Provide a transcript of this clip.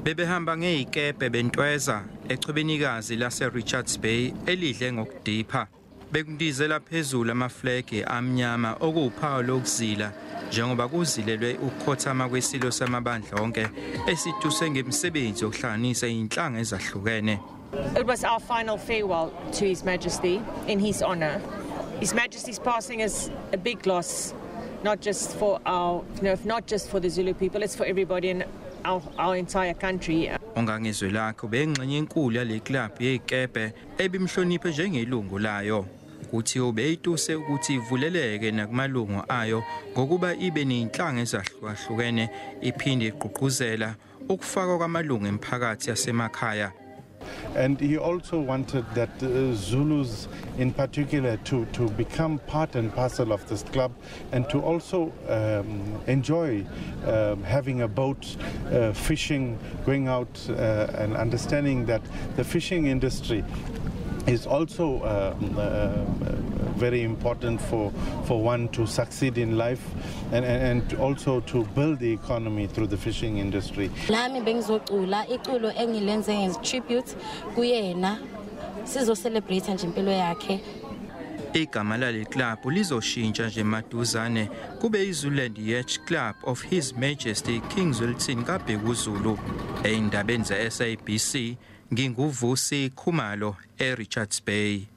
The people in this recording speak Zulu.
Bebehamba ngezikebhe bentweza echwebenikazi lase Richards Bay elidle ngokudipha. Bekundizela phezulu amaflegi amnyama okuphawu lokuzila njengoba kuzilelwe ukukhothama kwesilo samabandla onke esituse ngemsebenzi yokuhlanganisa inhlanga ezahlukene. It was our final farewell to His Majesty in his honor. His Majesty's passing is a big loss, not just for not just for the Zulu people, it's for everybody in our entire country. Ongangizwe lakho bengxenye enkulu yale club yezikebhe ebimhloniphe njengelungu layo. Ukuthi ubeyituse ukuthi ivuleleke nakumalungu ayo ngokuba ibe nezinhlanga ezahlukahlukene iphinde igqugquzela ukufaka kwamalungu emphakathi yasemakhaya. And he also wanted that Zulus in particular to become part and parcel of this club and to also enjoy having a boat, fishing, going out and understanding that the fishing industry is also very important for one to succeed in life and also to build the economy through the fishing industry. Lami bengizocula iculo engilenze nge-tribute kuyena sizo celebrate nje impilo yakhe. Igama lale club lizoshintsha nje maduzane kube iZululand Yacht Club of His Majesty King Zwelithini kaBhekuzulu. Eyindabeni ze-SABC nginguvusi Khumalo eRichards Bay.